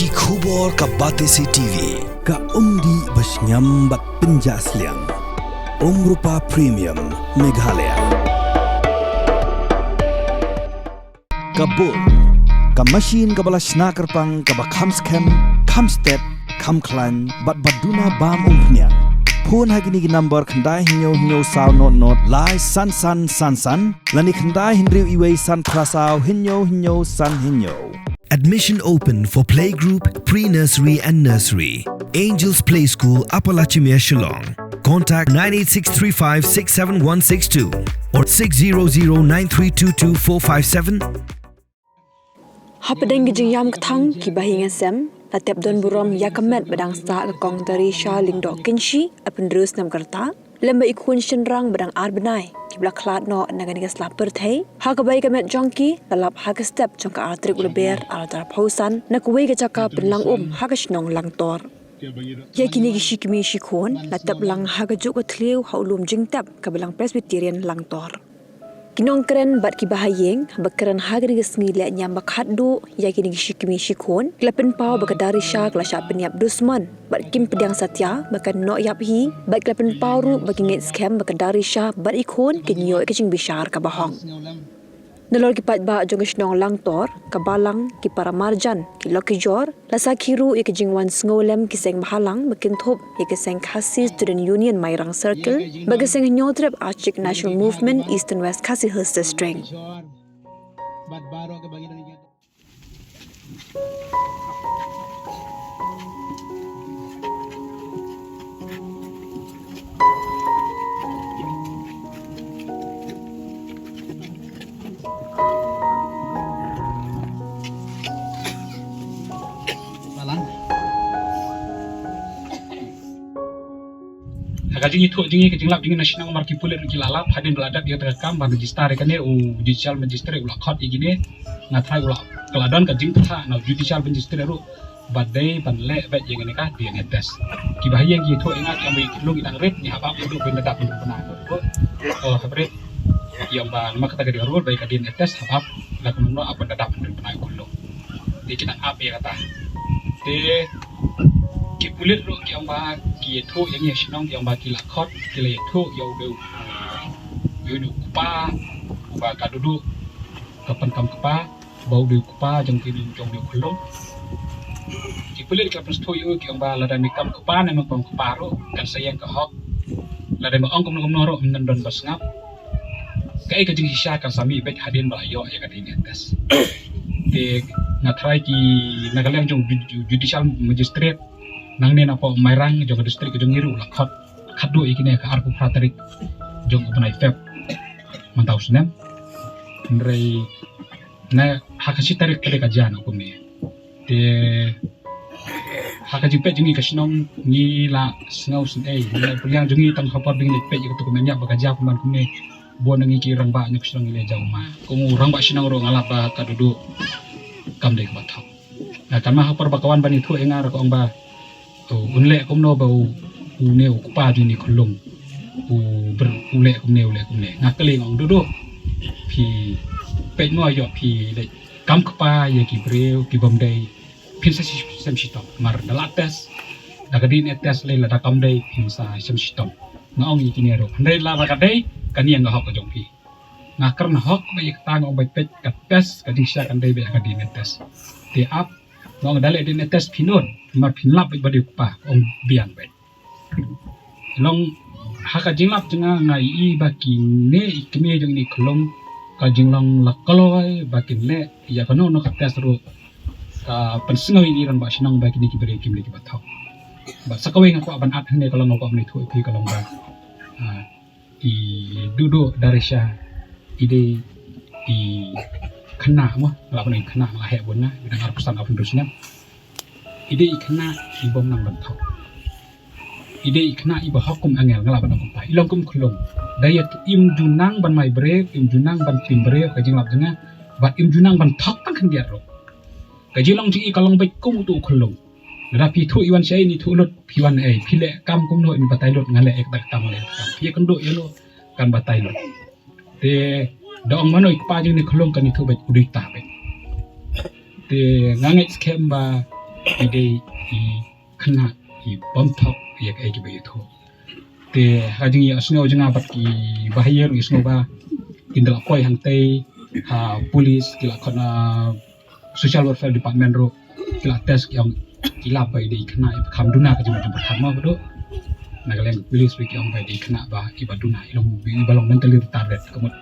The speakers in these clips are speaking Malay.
Ki khubor ka Batesi TV. Ka umdi basnyam bat penjaslian. Rupa Premium Meghalaya. Kabul. Ka machine ka balas snaker pang ka bakham scam, kham step, kham klan, bat baduna bam umpnyang. Phone hagini ki number khandai hinyo sound not lai san lani khandai hinriu iway san prasau hinyo san hinyo. Admission open for playgroup, pre-nursery and nursery. Angels Play School, Upper Lachimia, Shillong. Contact 98635 67162 or 6009322 Hapadeng gijing yam ketang kibahingan sem latep don burom yakamet badang sta kong dari sha lingdo kinshi apendrus nam kerta lemba ikun shenrang badang arbenai kibla klat no naganiga slapper thei hakabai kamet jongki lalap haka step jongka artrik uleber altar pausan nakwe ga chaka penlang hakashnong langtor yakini gishikmi shikon latep lang haga juk atliu haulum jingtap kabelang Presbyterian langtor Kinong keren bat ki bahayeng bakaran hagri gesngi le nyam bakhaddu yakini gishikmi shikon klepen pau bakadari sha klasha penyap dusman bat kim pedang satya bakan no yap hi bat klepen pau ru bakingit scam bakadari sha bat ikon kinyo kaching bishar ka bahong Nalor ki pat ba jongishnong langtor kabalang ki para marjan ki lokijor lasa khiru ikijing wan ngolem ki seng bahalang makinthop ikiseng khasi student union mairang circle bagaseng nyotrep archik national movement east and west khasi hills district Kajing itu jingi kajing lap jingi nasional marki pulir ki lalap hadin beladap dia terekam ban register kane judicial magistrate ulah khot igine ngathai ulah keladon kajing tha na judicial magistrate ru badai ban le bet jeng ne ka dia ngetes ki bahaya ki itu ingat yang baik lu idang red ni apa untuk bendadap untuk pernah oh habre yang ban maka kata dia ru baik kadin ngetes apa lakuno apa dadap untuk pernah kullu dikinan apa ya kata de ki pulir ru ki amba ki thu yang ye shinong ki amba ki lakhot ki le thu yo do yo kupa ba ka dudu kapan kam kupa bau du kupa jong ki jong du khulung ki pulir ka pas thu yo ki amba la dan kam kupa na mong kupa ru kan sayang ka hok la dan ong kom ro nan don bas ngap kai ka jing sha ka sami bet hadin ba yo ya ka din tes de ngatrai ki nagaleng jong judicial magistrate nang ne na po mairang jong distrik jong ngiru la khot khadu ikine ka arku praterik jong upnai feb mantau snem ndrei na hakashi tarik kale ka jana ko me te hakaji pe jingi kashnong ni la snau sun ei na pulyang jingi tang khapar bingi pe ko to menya ba kaja kuman kumne bo nangi ki rang ba nyuk snong ile jaw ma kumu rang ba sinang ro ngala ba ka dudu kam dei ba thau na kan ma hapar ba kawan bani thu engar ko ong ba unle kom no bau une ku pa ni khulung ber ule kom ne ngakle ngong do phi pe no yo phi le kam kpa ye ki breu ki bomdai phin sa sem shitom mar dalates dagadi netes le la kam dai phin sa sem shitom ngong yi kini ro ndai la ba kadai kan yang hok jong phi ngakar na hok ba ik tang ong bai pet ka tes ka di sha kan dai be ka di netes ti ap ngong dale di netes phinon mar phinlap badi pa ong biang bet long haka jinglap jenga ngai i baki ne ikme jeng ni klong ka jinglong lakoloi baki le ya kano no katas ro ka pensngoi ni ran ba sinong baki ni kibere kim le ki bathau ba sakawe ngako aban at ne kalong ngako ni thu pi kalong ba i dudo darisha ide di khana mo la bani khana la he bona bidang arpusan apun dusnya ide ikna ibom nang bantau ide ikna iba hukum angel ngala ban kumpai ilong kum khulung dayat im junang ban mai bre im junang ban tim bre ka jinglap jenga ba im junang ban thak kan kan dia ro ka jilong ji kalong bai kum tu khulung ra pi thu iwan sai ni thu lot piwan ai phile kam kum no in batai lot ngale ek tak tam le kam pi kan do yelo kan batai lot te dong manoi pa jing ni khulung kan ni thu bai udita be te ngangai scam ba ide I kena I bom thok ya kai ki bayi tho te hajing ya snow janga bat ki bahaya ri snow ba indal koi hang te ha police kila khona social welfare department ro kila test yang kila bai de kena kham duna ka jum kham ma do Nagaland police wiki ang bai de kena ba ki baduna ilong bi balong mentally retarded kamut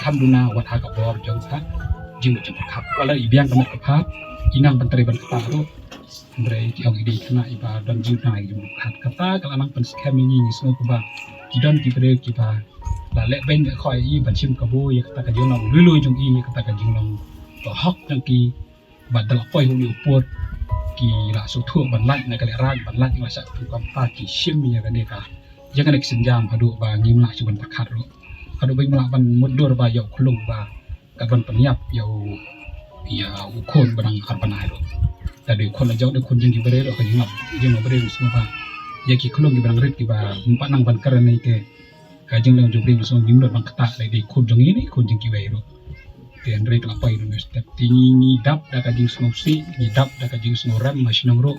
kham duna wat ha ka bor jong ka jing jum khap wala ibiang kamat ka phap inang bantari ban kata ro Andre ki ang ide kena iba dan jing na jum khat kata kala nang pen scam ni snow ko ba ki don ki bre ki ba la le ben ka khoi I ban sim ka bo ya kata ka jing nong lui jong I kata ka jing nong to hok jang ki ba dal koi hu ni upot ki la so thu ban lat na ka le ran ban lat ma sa tu kam pa ki sim ya ka ne ka yang ka senjam hadu ba ngim la chu ban pakhat ro hadu bai ma ban mudur ba yau khulung ba ka ban panyap yau ya ukon ban har ban ai ro tadi kon la jaw de kon jing ki bare ro ka jing bare so ba ya ki khulung ki ban rit ki ba pa nang ban karan nei ke ka jing lang jubri so ngim lo ban kata le de kon jong ini kon jing ki bai ro Tian rek la pai no step tingi dap da ka jing snow si ni dap da ka jing snow ram masinong ro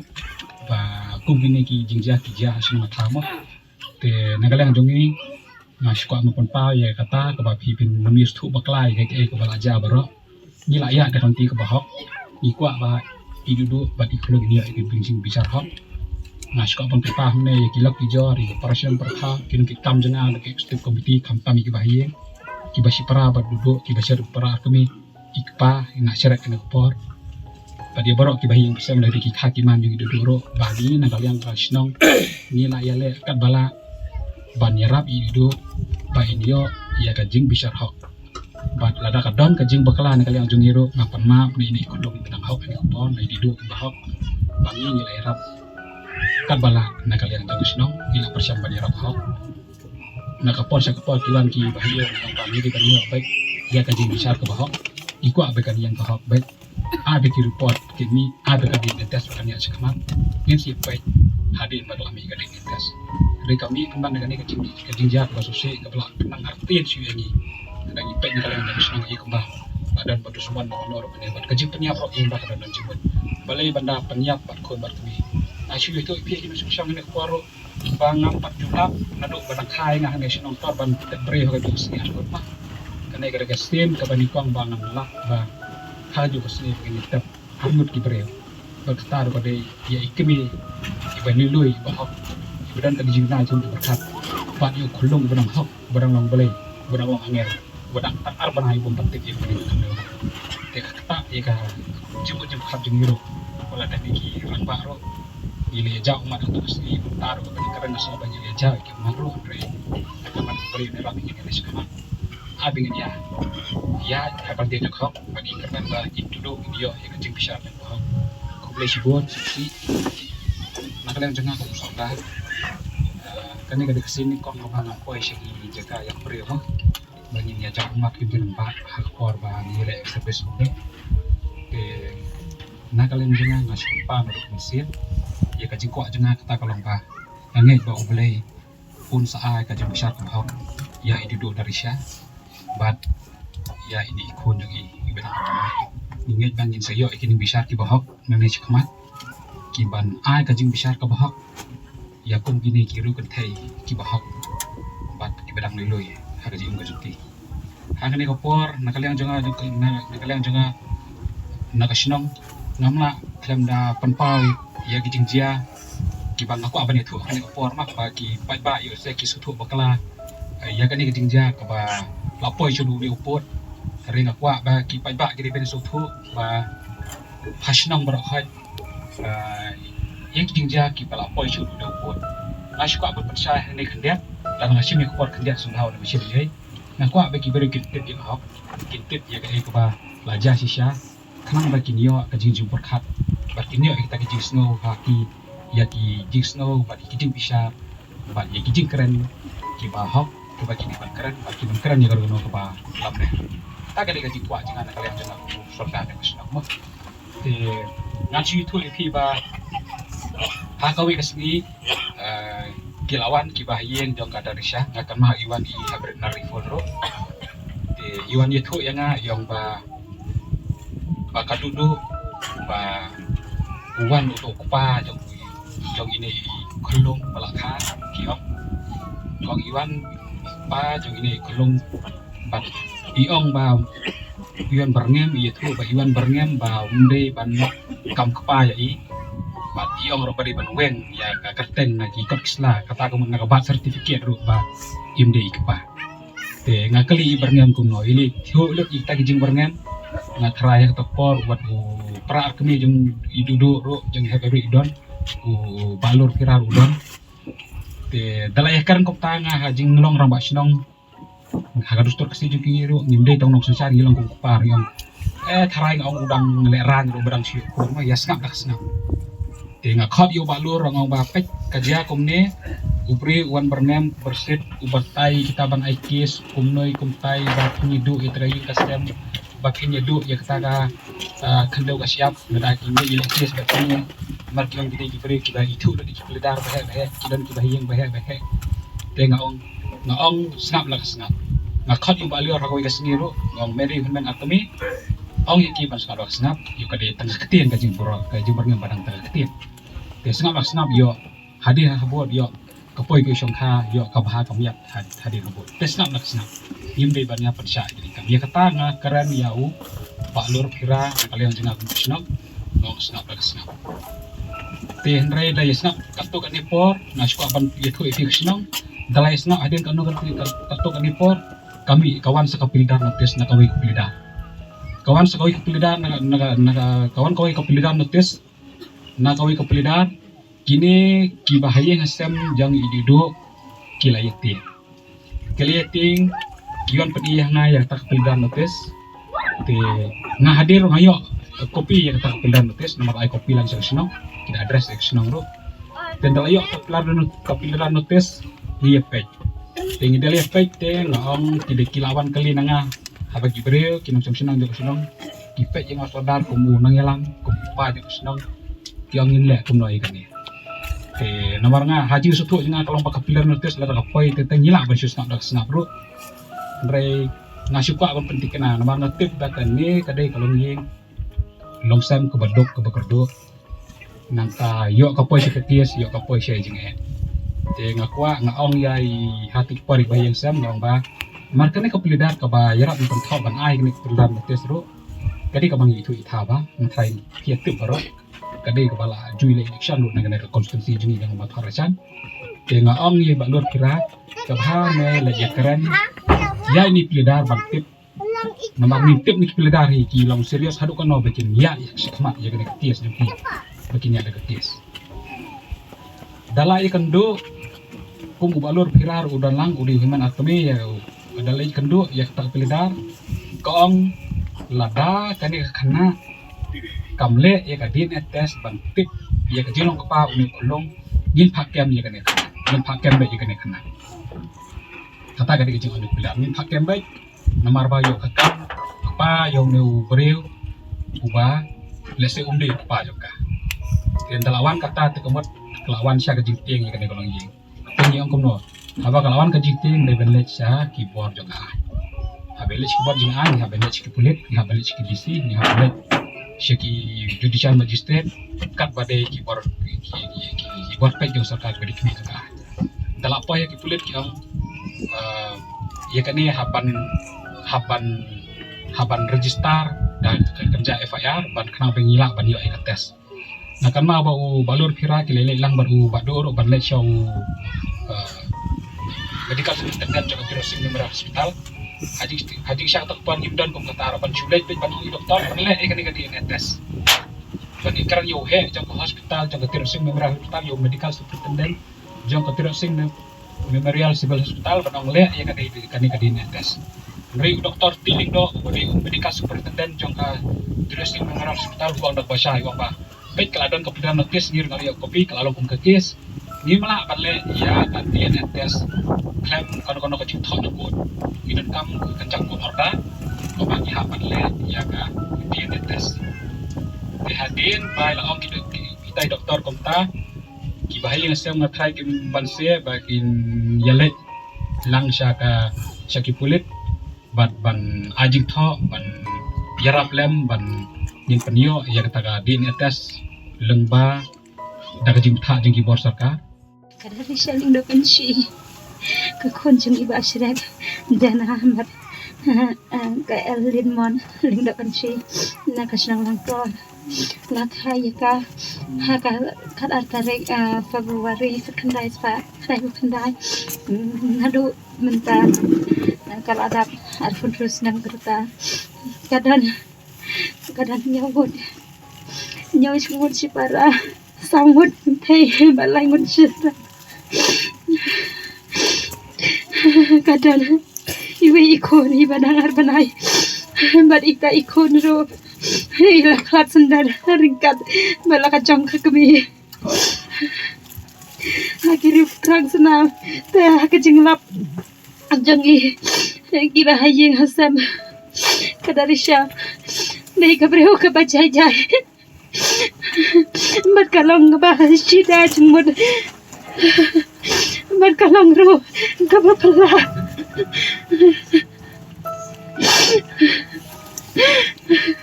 ba kum gini ki jing ja snow thama te nagalang jong ini ngas ko ma pon pa ya kata ka ba phi pin namis thu baklai ke ka ba la ja ba ro ni la ya da kan ti ka ba hok ni kwa ba I dudu ba di khlo ni ai bin jing bicar hok ngas ko pon pa ne ya ki lak ki jo ri operation perkha kin ki tam jana ke step committee kam tam ki ba hiye ki basi para ba duduk ki basi para kami ikpa ina syarat kena por pada borok ki bahi bisa mulai ki hakiman juga duduk ro bagi na kalian rasnong ni la yale kat bala ban yarab I duduk ba indio ya ka jing bisar hok bat lada ka don ka jing bakala na kalian jungiro ngapan map ni ini kudung benang hok ni kupon na duduk ba hok bangi ni la yarab kat bala na kalian rasnong ila persiam ba yarab hok nakapor sa kapor kiwan ki bahaya ang kami di kanyo baik ya ka jing bisar ka bahok iku abe kan yang bahok baik abe ki report kini abe ka di test kan ya sekmat ngin si baik hadin ba kami ka di test dari kami kembang dengan ka jing ja ka susi ka bala nang artiin si yani dan ipek ni kalian dari senang iku bah badan batu suman no honor penyabot ka jing penyap ro ing ba ka dan jibut balai banda penyap bat kon bat kami asu itu ipek ni susah ni kwaro bangam 4 juta naduk badang khai nga hangay sinong tor ban pitat breho ka dito siya kot ma kanay ka gastin ka banikong bangam lak ba kaju ka sini pagin itap hamut ki breho bagtaro ka day ya ikimi ibaniloy bahok ibadan ka dijing na jung berkat pat yung kulong badang hok badang lang balay badang lang hanger badang takar banay bong pantik yung panin ka mewa teka kata ya ka jumbo khap jungiro wala dami ki rangba ro ili jauh mat untuk sini taruh karena so banyak jauh ke maru re kaman beri ne rapi ini sekarang abing ya kapan dia nak bagi karena ba itu do dia yang jing bisa ne ko boleh sibon si nak kalian jangan kau usah kan ni kada kesini kok ngapa koi segi jaga yang beri ho bagi dia jauh mat ke ba hak por ba ni re service ni nak kalian jangan ngasih pa untuk mesin ya ka jingko janga kata kalong ba ngai ba oblei pun saai ka jing besar ka hok ya ini do dari sya bat ya ini ikon lagi ibana ngai bangin sayo ikini besar ki bahok ngai chikmat ki ban ai ka jing besar ka bahok ya kum gini kiru kan thai ki bahok bat ibadang leloi ha jing ka juti ha kane ko por nakaliang janga nakaliang janga nakasinong ngamla klemda panpau ya gijing jia ki bang aku abani thu ani por mak ba ki pai ba yo se ki suthu bakala ya kani gijing jia ka ba lapoi chu du ni upot ring aku ba ki pai ba ki ben suthu ba hasnong bro khat ya gijing jia ki ba lapoi chu du upot asu ka ba persai ni khendet dan ngasim ni kupor khendet sunghau na mesin ye ngaku ba ki beri kitip ya hok kitip ya ka ba laja sisya kanang ba kinyo ka jing jupor khat Barkinyo kita kijing snow haki ya ki jing snow bagi kijing bisa bagi kijing keren ki bahok ke bagi ni keren bagi keren ya kalau ke ba lamne ta ka de kijing kwa jangan kalian jangan sorta de snow mo te ngaji tu pi ba ha kawi kasni kilawan ki bahien jong kada risha ngakan mah iwan I habret na rifon ro te iwan ye tu yang yong ba kadudu ba uwan untuk kupa jong ini kulung balakha kiong kong iwan pa jong ini kulung bat iong ba iwan berngem itu ba iwan berngem ba unde ban kam kupa ya i bat iong ro bari ban weng ya ka kerten na ki kapsla kata ko nagabat certificate ro ba imde ikpa te ngakali berngem kuno ili thio lek ita kijing berngem ngatraya topor buat pra kami jeng idudu ro jeng hebri idon balur kirar udon te dalay karan kop tanga hajing ngelong rambak sinong hagadus tur kasi juki ro ngimde tong nong sensari lang kong kupar yang taray nga udang leran ro berang siyo ko ma ya snap dak snap te nga khot yo balur ngong bapek kajia komne upri wan berngem bersit ubatai kita ban aikis kumnoi kumtai ba penyidu itrayu kasem bakin yedu ya kataga kandau ka siap nadaki ni ilekis batnya markilang gede gibri kita itu udah dikipledar bahe kidan kibahiyeng bahe te ngaong snap lah snap ngakhat yung balior ragoy kasngiro ngong meri human atami ong yaki ban snap snap yu kade tengah ketien ka jing boro ka jing barngem badang tengah ketien te snap lah snap yo hadir habot yo kapoy ko syongkha yo kabha kamyat hadir habot te snap lah snap imbe bannya persya jadi kam ya kata nga keren yau balur pira kalian jengak snap ngong snap lah snap te henry da snap kato kan ipor ngasku aban yetu ifiksinong dalay snap adin kanu kato kan ipor kami kawan sa kapilidar notis na kaway kapilidar kawan sa kaway kapilidar kawan kaway kapilidar notis na kaway kapilidar kini kibahayeng asem jang idido kilayeti kilayeting kiwan pedih nga ya tak kapilidar notis te nga hadir ngayo kopi yang tak kapilidar notis nomor ay kopi lang sa sinong kita address eksinong ro dan dalayo kapilidar notis liya page tinggi dari efek te ngong tidak kilawan kali nanga habag gibril kinong sinong jok sinong kipet yang asodar kumu nang yalam kumpa jok sinong kiongin le kumnoi kani te nomor nga haji sutu nga kalong pakapilidar notis la kapoy te tengila ban sus nak snap ro re ngasuka ban penting kana nomor nga tip datan ni kadai kalong ying longsam ke badok ke bekerdo nangka yo kapoy si ketias yo kapoy si jing te ngakwa ngaong yai hati pari bayang sam ngong ba markane kapilidar ka ba yarap ni pantau ban ai ni kapilidar notis ro kadi ka bangi itu ithaba ngthai piat tip baro kadi ka bala jui le election ro nagane ka konstitusi jingi yang mat harasan te ngaong ye balur kira ka ba me le keren ya ini pilidar ban tip namang ni tip ni pilidar hi ki long serius hadu kan no bekin ya sakmat ya gane ketis ni bekin ya ada ketis dalai kendo kum balur pirar udan lang udi himan atme ya dalai kendo ya tak pilidar kong lada kani kana kamle ya kadin etes bantik ya kajilong kapa uni kulong gin pakem ya kani gin pakem be ya kani kana kata kadi kajing uni pilar gin pakem be namar bayo kakam kapa yang neu breu uba lese umde kapa joka dan dalawan kata tekemat kelawan sya kajing ting ya kani kolong ying ting yang kumno haba kelawan kajing ting de benlet sya keyboard joka habelet keyboard jing an habelet kipulit habelet kidisi ni habelet syaki judicial magistrate kat badai keyboard page yang sarkar beri kini kaka dalap apa ya kipulit yang ya kani haban register dan kerja FIR ban kena pengilak ban yo tes nah kan ma bau balur kira kilele lang baru bador ban le show medical certificate jaga terusing nomor hospital haji syak tak pan imdan kum kata ban sulai pe ban doktor ban le kani tes ban ikran yo he jaga hospital jaga terusing nomor hospital yo medical superintendent jaga terusing memorial civil hospital ban le kani tes Ngeri doktor tiling do bodi medical superintendent jaga terusing nomor hospital uang dak basah uang ba baik keladon kapilidar notis ngir ngali kopi kelalong kum kekis ni malak balle ya gantian tes klaim kono kecil thot ko idan kam kencang ko orda ko bagi ha balle ya ka gantian tes dihadin bai la ong kita doktor komta ki bahaya sem ngathai kim banse bakin yale lang syaka syaki pulit ban ajing tho ban yarap lem ban nin penio ya kataga din etes lengba daga jing tha jing ki bor sarkar Kadari shaling do pensi ke kon jeng iba asrek dan Ahmad ke elin mon ling do pensi na kasnang lang to la kaya ka ha ka kat artarek Februari sekendai spa kai kendai ngadu mentan kalau ada arfun terus nang kereta kadang nyawut nyawut si para samut thei balai ngun sita kadang iwe ikon iba dangar banai bad ita ikon ro ila klat sendar ringkat bala kacang kami akhirnya terang senam teh kejinglap jangi kira haying hasam kadari syam nei kabreo ka bajai jai mat kalong ba sida jumud mat kalong ro ka ba pala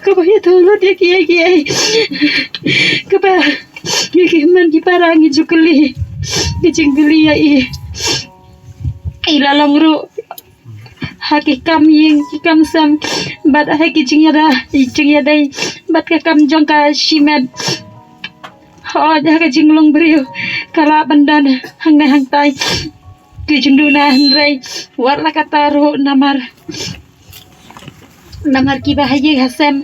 ka ba yatolo dia kiai ka ba man ki parangi jukli dijinggeli ya ilalong ro hakikam ying kikam sam bat haki jingyada bat ka kam jong ka shimet ho ja ka jinglong brio kala bandan hang na hang tai ki jingduna hendrai warla kataru namar ki bahaye hasam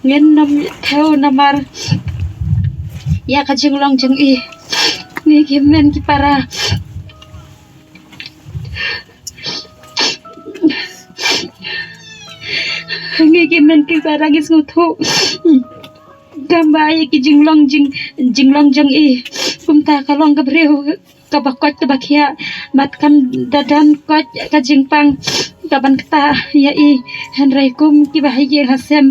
ngen nom theo namar ya ka jinglong jeng ni kimen ki para ngeki men ki barang is ngutu gamba ki jinglong jeng kumta kalong gabreu kabakot kabakia matkan dadan kot ka jingpang kaban kata ya henrai kum ki bahaye hasem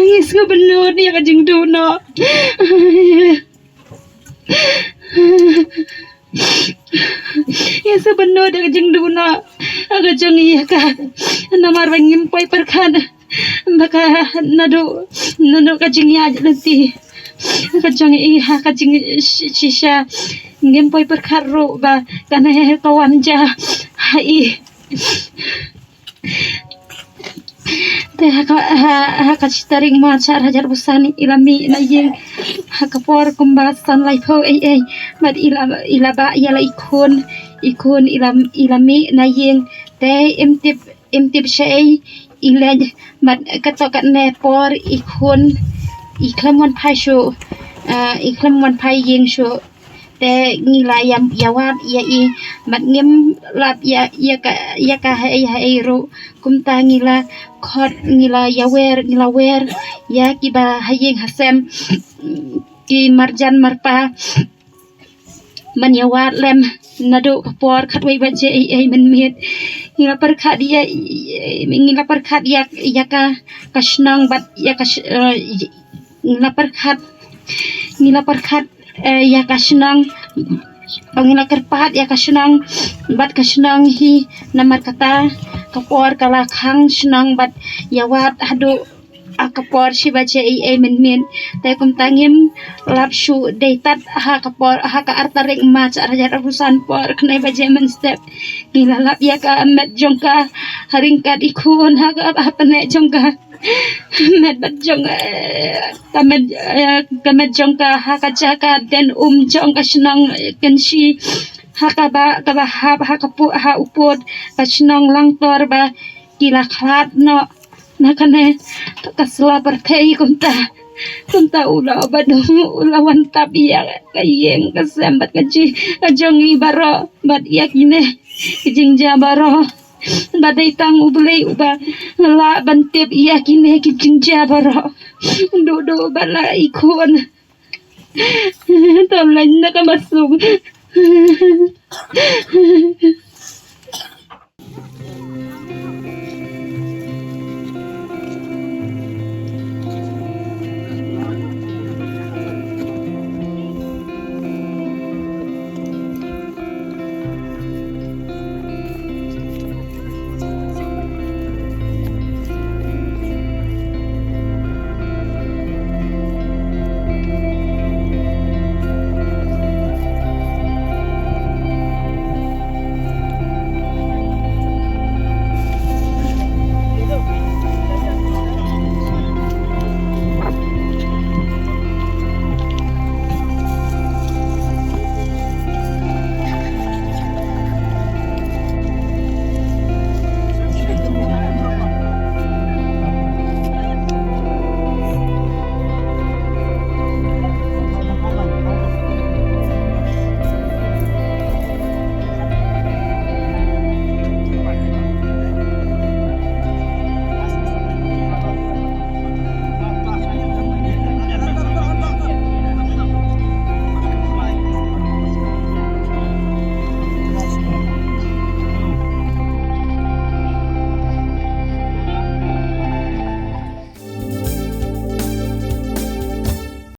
ngis ko benar dia ka jingduna ya sebenar dia jeng duna aga jeng iya ka namar bangim poi perkan baka nado ka jeng ya nanti ka jeng iya ka jeng shisha ngim poi perkar ro ba kana kawan ja hai teh haka citaring macar hajar busani ilami na yeng haka por kumbasan laipo mad ilaba yala ikon ilami na yeng teh imtip shay ilaj mad katokat ne por iklam wan pai sho iklam wan pai yeng sho te ngila yawat mat ngim lap ya ka hai ro kumta ngila khot ngila wer ya kiba hayeng hasem ki marjan marpa man yawat lem nado kapor khatwai baje men met ngila perkhat ya ka kasnang bat ya ka ngila perkhat ya kasenang pangila kerpat ya kasenang bat kasenang hi namar kata kapor kala khang senang bat yawat hadu akapor si baca men te kum tangim lapsu deitat ha kapor ha ka artarek ma raja rusan por knai baca men step gila lap ya ka met jongka haringkat ikun ha ka apa ne jongka met bat jong kamet jongka ha ka jaka den jongka senang kensi ha ka ba ha ka pu ha upod ka senang langtor ba gila khat no nakane kasla pertei kumta ula badu ula wantap ya kayeng kasambat kaji kajongi baro bat yakine kijingja baro badai tang ubulei uba la bantep yakine kijingja baro dudu bala ikon tolong nak masuk